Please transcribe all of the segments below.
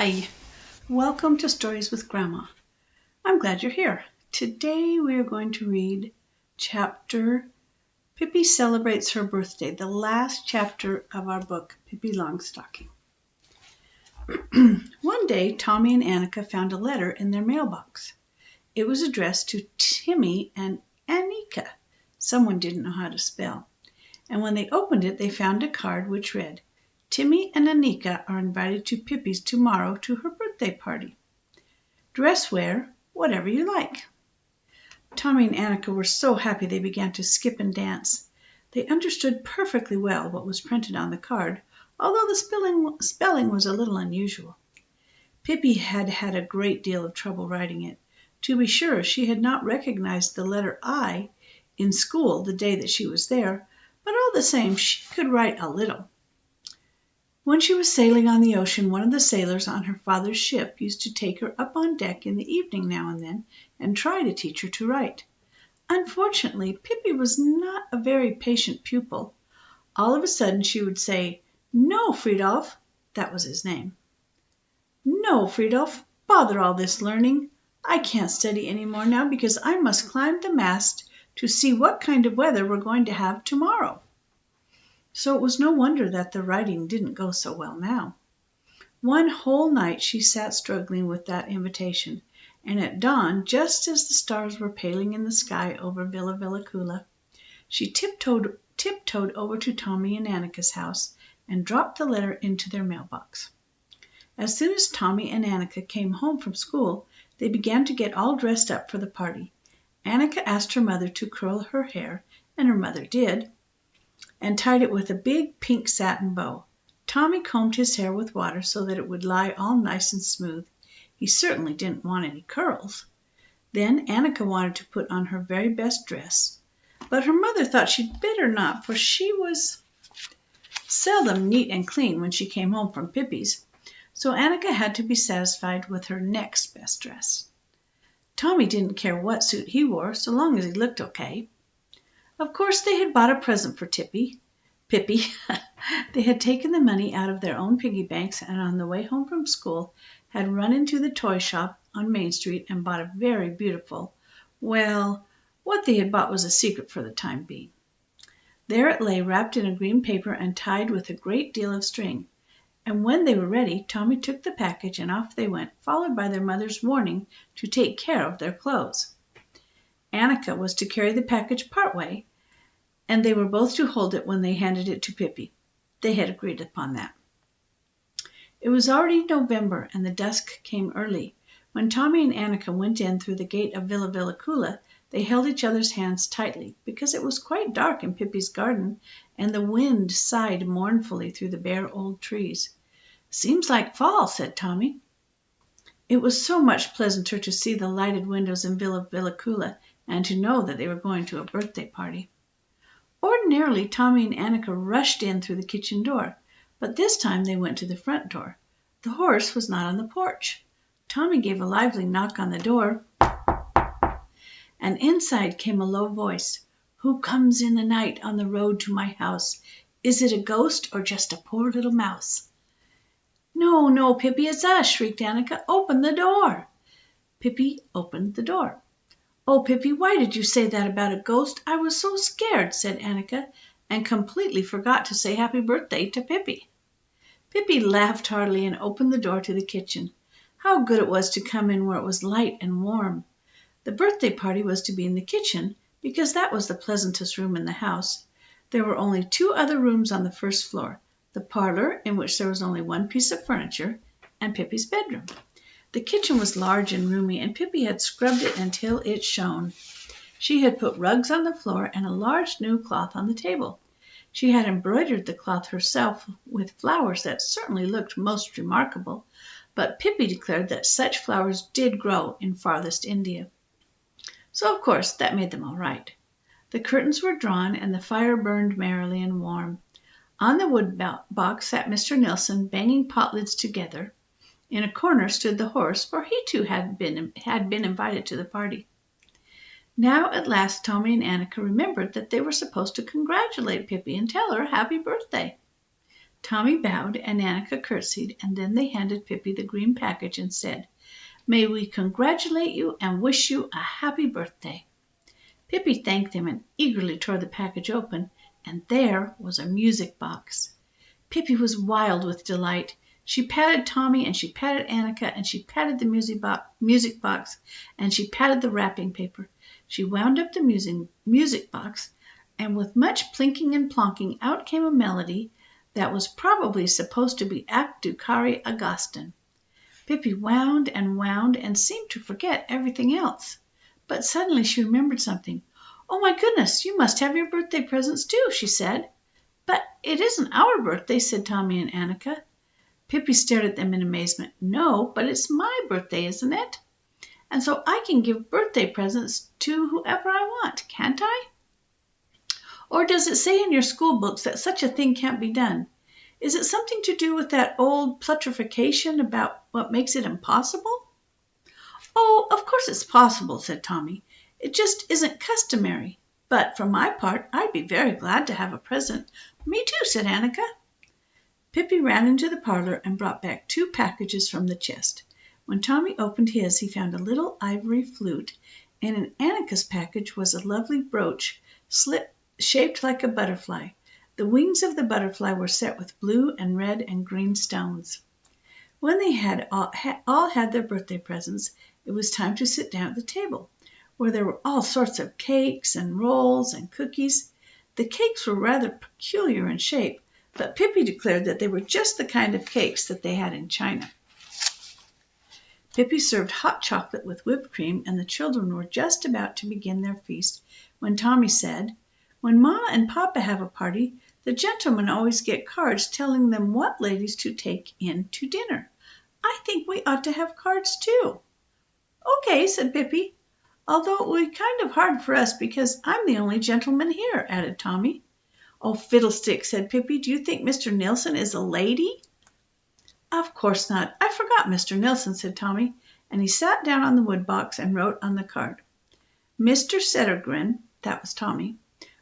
Hi, welcome to Stories with Grandma. I'm glad you're here. Today we are going to read chapter Pippi Celebrates Her Birthday, the last chapter of our book, Pippi Longstocking. One day, Tommy and Annika found a letter in their mailbox. It was addressed to Timmy and Annika. Someone didn't know how to spell. And when they opened it, they found a card which read, Timmy and Annika are invited to Pippi's tomorrow to her birthday party. Dress wear whatever you like. Tommy and Annika were so happy they began to skip and dance. They understood perfectly well what was printed on the card, although the spelling was a little unusual. Pippi had had a great deal of trouble writing it. To be sure, she had not recognized the letter I in school the day that she was there, but all the same she could write a little. When she was sailing on the ocean, one of the sailors on her father's ship used to take her up on deck in the evening now and then and try to teach her to write. Unfortunately, Pippi was not a very patient pupil. All of a sudden she would say, "No, Friedolf," that was his name. "No, Friedolf, bother all this learning. I can't study any more now because I must climb the mast to see what kind of weather we're going to have tomorrow." So it was no wonder that the writing didn't go so well now. One whole night she sat struggling with that invitation, and at dawn, just as the stars were paling in the sky over Villa Villacula, she tiptoed over to Tommy and Annika's house and dropped the letter into their mailbox. As soon as Tommy and Annika came home from school, they began to get all dressed up for the party. Annika asked her mother to curl her hair, and her mother did, and tied it with a big pink satin bow. Tommy combed his hair with water so that it would lie all nice and smooth. He certainly didn't want any curls. Then Annika wanted to put on her very best dress, but her mother thought she'd better not, for she was seldom neat and clean when she came home from Pippi's, so Annika had to be satisfied with her next best dress. Tommy didn't care what suit he wore, so long as he looked okay. Of course, they had bought a present for Pippi. They had taken the money out of their own piggy banks and on the way home from school had run into the toy shop on Main Street and bought a very beautiful, well, what they had bought was a secret for the time being. There it lay wrapped in a green paper and tied with a great deal of string. And when they were ready, Tommy took the package and off they went, followed by their mother's warning to take care of their clothes. Annika was to carry the package part way, and they were both to hold it when they handed it to Pippi. They had agreed upon that. It was already November, and the dusk came early. When Tommy and Annika went in through the gate of Villa Villacula, they held each other's hands tightly, because it was quite dark in Pippi's garden, and the wind sighed mournfully through the bare old trees. "Seems like fall," said Tommy. It was so much pleasanter to see the lighted windows in Villa Villacula and to know that they were going to a birthday party. Ordinarily, Tommy and Annika rushed in through the kitchen door, but this time they went to the front door. The horse was not on the porch. Tommy gave a lively knock on the door, and inside came a low voice. "Who comes in the night on the road to my house? Is it a ghost or just a poor little mouse?" "No, no, Pippi, it's us!" shrieked Annika. "Open the door!" Pippi opened the door. "Oh, Pippi, why did you say that about a ghost? I was so scared," said Annika, and completely forgot to say happy birthday to Pippi. Pippi laughed heartily and opened the door to the kitchen. How good it was to come in where it was light and warm. The birthday party was to be in the kitchen, because that was the pleasantest room in the house. There were only 2 other rooms on the first floor, the parlor, in which there was only one piece of furniture, and Pippi's bedroom. The kitchen was large and roomy, and Pippi had scrubbed it until it shone. She had put rugs on the floor and a large new cloth on the table. She had embroidered the cloth herself with flowers that certainly looked most remarkable, but Pippi declared that such flowers did grow in farthest India. So, of course, that made them all right. The curtains were drawn and the fire burned merrily and warm. On the wood box sat Mr. Nilsson, banging pot lids together. In a corner stood the horse, for he too had been invited to the party. Now at last Tommy and Annika remembered that they were supposed to congratulate Pippi and tell her happy birthday. Tommy bowed and Annika curtsied, and then they handed Pippi the green package and said, "May we congratulate you and wish you a happy birthday." Pippi thanked them and eagerly tore the package open, and there was a music box. Pippi was wild with delight. She patted Tommy and she patted Annika and she patted the music box and she patted the wrapping paper. She wound up the music box, and with much plinking and plonking out came a melody that was probably supposed to be Ac du Cari Agustin. Pippi wound and seemed to forget everything else. But suddenly she remembered something. "Oh my goodness, you must have your birthday presents too," she said. "But it isn't our birthday," said Tommy and Annika. Pippi stared at them in amazement. "No, but it's my birthday, isn't it? And so I can give birthday presents to whoever I want, can't I? Or does it say in your school books that such a thing can't be done? Is it something to do with that old petrification about what makes it impossible?" "Oh, of course it's possible," said Tommy. "It just isn't customary. But for my part, I'd be very glad to have a present." "Me too," said Annika. Pippi ran into the parlor and brought back 2 packages from the chest. When Tommy opened his, he found a little ivory flute, and in Annika's package was a lovely brooch shaped like a butterfly. The wings of the butterfly were set with blue and red and green stones. When they had all had their birthday presents, it was time to sit down at the table, where there were all sorts of cakes and rolls and cookies. The cakes were rather peculiar in shape, but Pippi declared that they were just the kind of cakes that they had in China. Pippi served hot chocolate with whipped cream, and the children were just about to begin their feast when Tommy said, "When Mama and Papa have a party, the gentlemen always get cards telling them what ladies to take in to dinner. I think we ought to have cards too." "Okay," said Pippi. "Although it will be kind of hard for us because I'm the only gentleman here," added Tommy. "Oh, fiddlesticks," said Pippi. "Do you think Mr. Nilsson is a lady?" "Of course not. I forgot Mr. Nilsson," said Tommy, and he sat down on the wood box and wrote on the card, "Mr. Settergren," that was Tommy,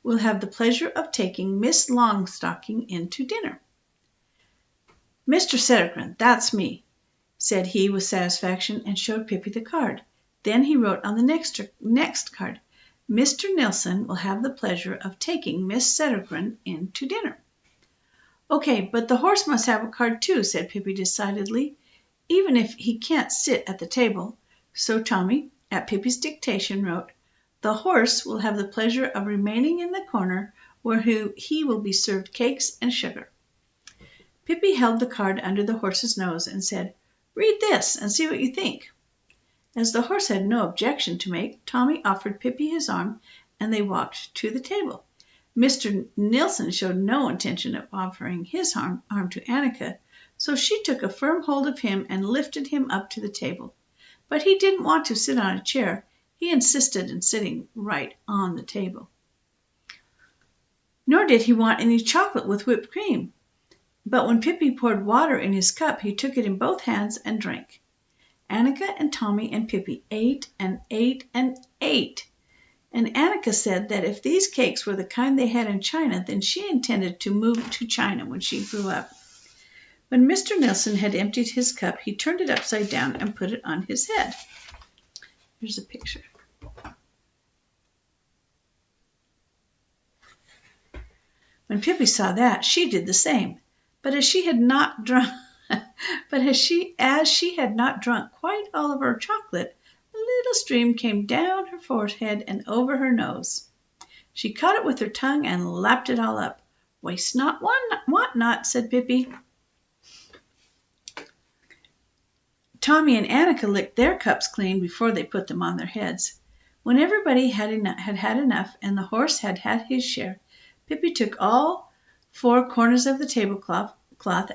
"will have the pleasure of taking Miss Longstocking in to dinner." "Mr. Settergren, that's me," said he with satisfaction, and showed Pippi the card. Then he wrote on the next card, "Mr. Nilsson will have the pleasure of taking Miss Settergren in to dinner." "Okay, but the horse must have a card too," said Pippi decidedly, "even if he can't sit at the table." So Tommy, at Pippi's dictation, wrote, "The horse will have the pleasure of remaining in the corner where he will be served cakes and sugar." Pippi held the card under the horse's nose and said, "Read this and see what you think." As the horse had no objection to make, Tommy offered Pippi his arm, and they walked to the table. Mr. Nilsson showed no intention of offering his arm to Annika, so she took a firm hold of him and lifted him up to the table. But he didn't want to sit on a chair. He insisted in sitting right on the table. Nor did he want any chocolate with whipped cream. But when Pippi poured water in his cup, he took it in both hands and drank. Annika and Tommy and Pippi ate and ate and ate. And Annika said that if these cakes were the kind they had in China, then she intended to move to China when she grew up. When Mr. Nilsson had emptied his cup, he turned it upside down and put it on his head. Here's a picture. When Pippi saw that, she did the same. But as she had not drunk quite all of her chocolate, a little stream came down her forehead and over her nose. She caught it with her tongue and lapped it all up. "Waste not, want not," said Pippi. Tommy and Annika licked their cups clean before they put them on their heads. When everybody had had enough and the horse had had his share, Pippi took all 4 corners of the tablecloth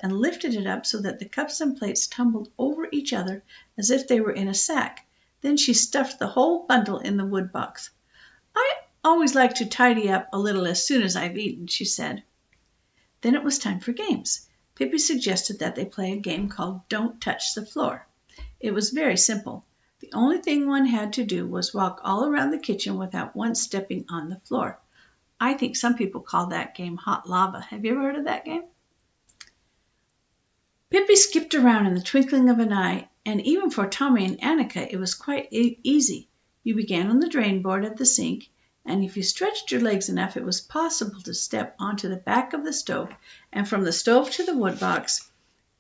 and lifted it up so that the cups and plates tumbled over each other as if they were in a sack. Then she stuffed the whole bundle in the wood box. "I always like to tidy up a little as soon as I've eaten," she said. Then it was time for games. Pippi suggested that they play a game called Don't Touch the Floor. It was very simple. The only thing one had to do was walk all around the kitchen without once stepping on the floor. I think some people call that game hot lava. Have you ever heard of that game? Pippi skipped around in the twinkling of an eye, and even for Tommy and Annika it was quite easy. You began on the drain board at the sink, and if you stretched your legs enough it was possible to step onto the back of the stove, and from the stove to the wood box,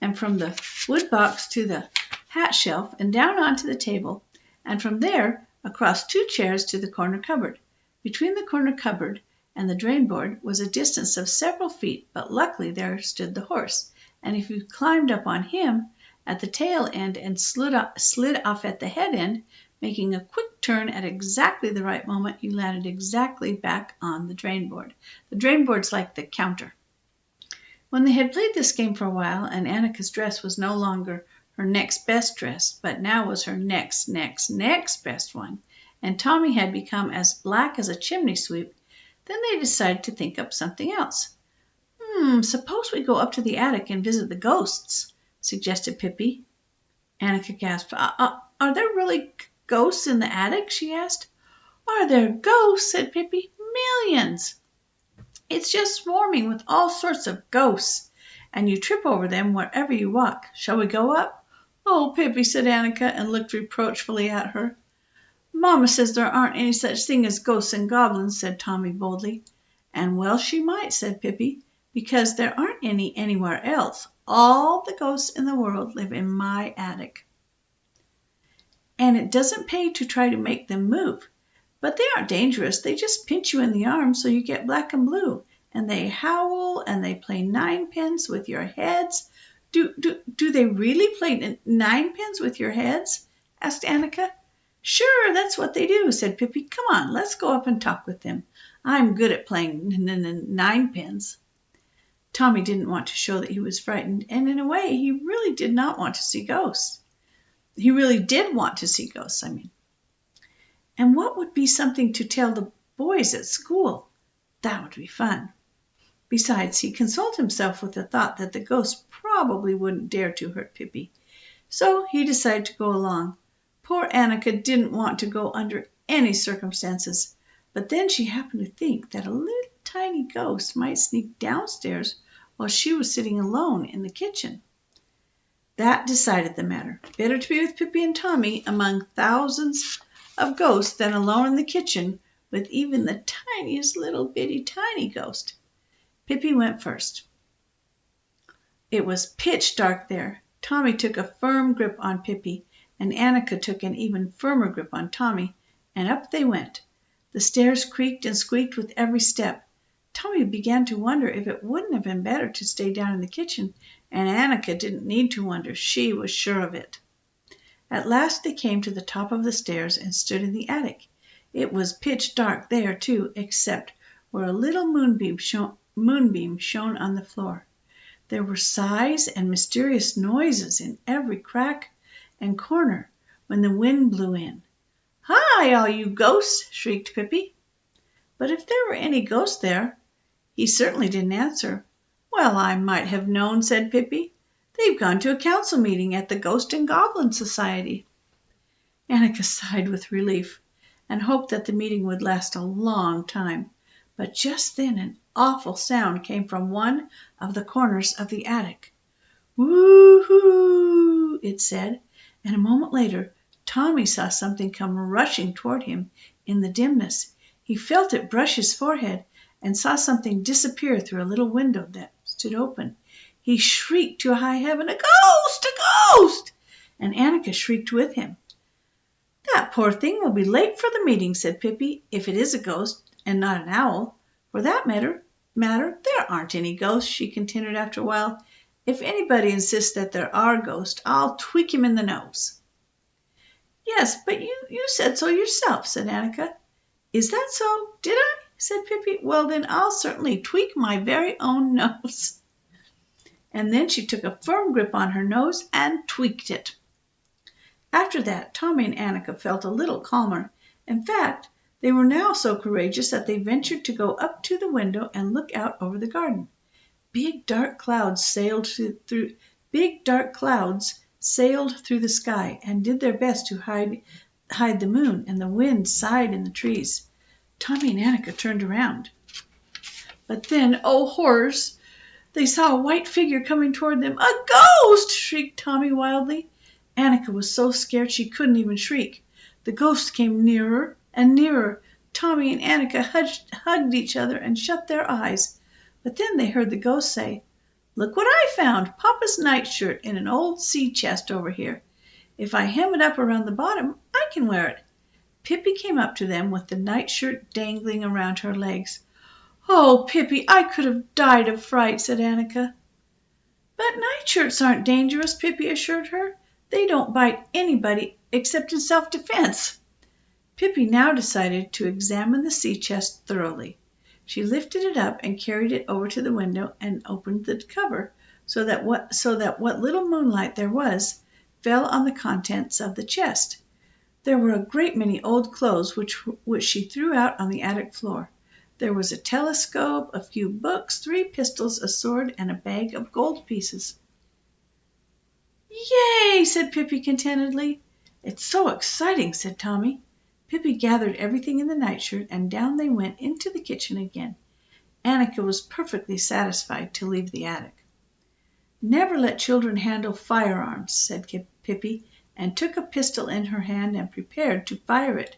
and from the wood box to the hat shelf, and down onto the table, and from there across 2 chairs to the corner cupboard. Between the corner cupboard and the drain board was a distance of several feet, but luckily there stood the horse, and if you climbed up on him at the tail end and slid off at the head end, making a quick turn at exactly the right moment, you landed exactly back on the drain board. The drain board's like the counter. When they had played this game for a while, and Annika's dress was no longer her next best dress, but now was her next best one, and Tommy had become as black as a chimney sweep, then they decided to think up something else. Suppose we go up to the attic and visit the ghosts, suggested Pippi. Annika gasped. Are there really ghosts in the attic? She asked. Are there ghosts? Said Pippi. Millions. It's just swarming with all sorts of ghosts, and you trip over them wherever you walk. Shall we go up? Oh, Pippi, said Annika, and looked reproachfully at her. Mamma says there aren't any such thing as ghosts and goblins, said Tommy boldly. And well she might, said Pippi, because there aren't any anywhere else. All the ghosts in the world live in my attic. And it doesn't pay to try to make them move. But they aren't dangerous. They just pinch you in the arm so you get black and blue. And they howl and they play ninepins with your heads. Do they really play ninepins with your heads? Asked Annika. Sure, that's what they do, said Pippi. Come on, let's go up and talk with them. I'm good at playing ninepins. Tommy didn't want to show that he was frightened, and in a way he really did not want to see ghosts. He really did want to see ghosts, I mean. And what would be something to tell the boys at school? That would be fun. Besides, he consoled himself with the thought that the ghosts probably wouldn't dare to hurt Pippi. So he decided to go along. Poor Annika didn't want to go under any circumstances, but then she happened to think that a little tiny ghost might sneak downstairs while she was sitting alone in the kitchen. That decided the matter. Better to be with Pippi and Tommy among thousands of ghosts than alone in the kitchen with even the tiniest little bitty tiny ghost. Pippi went first. It was pitch dark there. Tommy took a firm grip on Pippi, and Annika took an even firmer grip on Tommy, and up they went. The stairs creaked and squeaked with every step. Tommy began to wonder if it wouldn't have been better to stay down in the kitchen, and Annika didn't need to wonder. She was sure of it. At last they came to the top of the stairs and stood in the attic. It was pitch dark there, too, except where a little moonbeam shone on the floor. There were sighs and mysterious noises in every crack and corner when the wind blew in. Hi, all you ghosts, shrieked Pippi. But if there were any ghosts there, he certainly didn't answer. Well, I might have known, said Pippi. They've gone to a council meeting at the Ghost and Goblin Society. Annika sighed with relief and hoped that the meeting would last a long time. But just then an awful sound came from one of the corners of the attic. Woo-hoo, it said, and a moment later Tommy saw something come rushing toward him in the dimness. He felt it brush his forehead and saw something disappear through a little window that stood open. He shrieked to high heaven, "A ghost! A ghost!" And Annika shrieked with him. "That poor thing will be late for the meeting," said Pippi, "if it is a ghost and not an owl. For that matter, there aren't any ghosts," she continued after a while. "If anybody insists that there are ghosts, I'll tweak him in the nose." "Yes, but you said so yourself," said Annika. "Is that so? Did I?" said Pippi. "Well, then I'll certainly tweak my very own nose." And then she took a firm grip on her nose and tweaked it. After that, Tommy and Annika felt a little calmer. In fact, they were now so courageous that they ventured to go up to the window and look out over the garden. Big dark clouds sailed through the sky and did their best to hide the moon, and the wind sighed in the trees. Tommy and Annika turned around. But then, oh horrors! They saw a white figure coming toward them. "A ghost!" shrieked Tommy wildly. Annika was so scared she couldn't even shriek. The ghost came nearer and nearer. Tommy and Annika hugged each other and shut their eyes. But then they heard the ghost say, "Look what I found! Papa's nightshirt in an old sea chest over here. If I hem it up around the bottom, I can wear it." Pippi came up to them with the nightshirt dangling around her legs. "Oh, Pippi, I could have died of fright," said Annika. "But nightshirts aren't dangerous," Pippi assured her. "They don't bite anybody except in self-defense." Pippi now decided to examine the sea chest thoroughly. She lifted it up and carried it over to the window and opened the cover so that what little moonlight there was fell on the contents of the chest. There were a great many old clothes which she threw out on the attic floor. There was a telescope, a few books, 3 pistols, a sword, and a bag of gold pieces. "Yay!" said Pippi contentedly. "It's so exciting," said Tommy. Pippi gathered everything in the nightshirt, and down they went into the kitchen again. Annika was perfectly satisfied to leave the attic. "Never let children handle firearms," said Pippi, and took a pistol in her hand and prepared to fire it.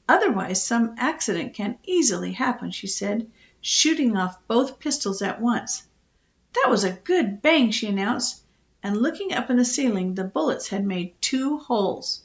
"Otherwise some accident can easily happen," she said, shooting off both pistols at once. "That was a good bang," she announced, and looking up in the ceiling, the bullets had made 2 holes.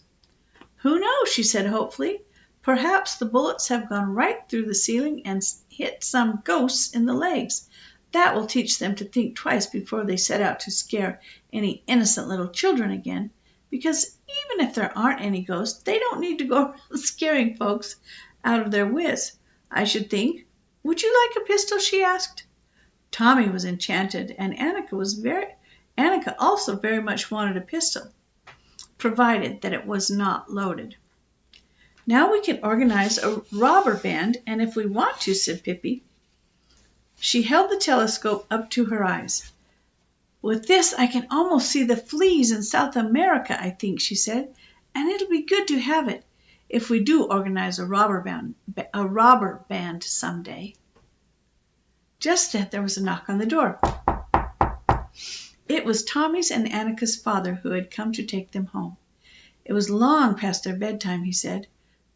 "Who knows?" she said hopefully. "Perhaps the bullets have gone right through the ceiling and hit some ghosts in the legs. That will teach them to think twice before they set out to scare any innocent little children again, because even if there aren't any ghosts, they don't need to go around scaring folks out of their wits, I should think. Would you like a pistol?" she asked. Tommy was enchanted, and Annika also very much wanted a pistol, provided that it was not loaded. "Now we can organize a robber band, and if we want to," said Pippi. She held the telescope up to her eyes. "With this I can almost see the fleas in South America, I think," she said, "and it'll be good to have it if we do organize a robber band someday." Just then there was a knock on the door. It was Tommy's and Annika's father who had come to take them home. It was long past their bedtime, he said.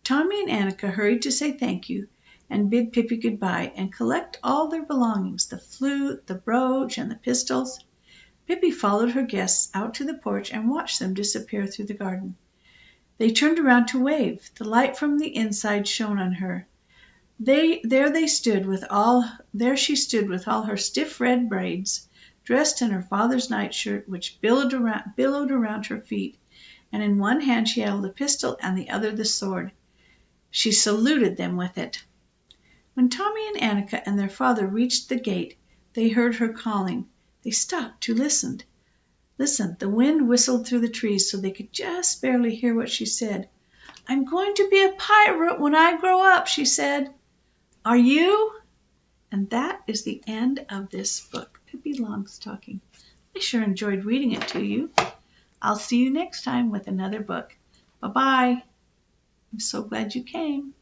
Tommy and Annika hurried to say thank you and bid Pippi goodbye and collect all their belongings, the flute, the brooch, and the pistols. Pippi followed her guests out to the porch and watched them disappear through the garden. They turned around to wave. The light from the inside shone on her. There she stood with all her stiff red braids, dressed in her father's nightshirt, which billowed around her feet, and in one hand she held a pistol and the other the sword. She saluted them with it. When Tommy and Annika and their father reached the gate, they heard her calling. They stopped to listen. The wind whistled through the trees so they could just barely hear what she said. "I'm going to be a pirate when I grow up," she said. "Are you?" And that is the end of this book, Pippi Longstocking. I sure enjoyed reading it to you. I'll see you next time with another book. Bye-bye. I'm so glad you came.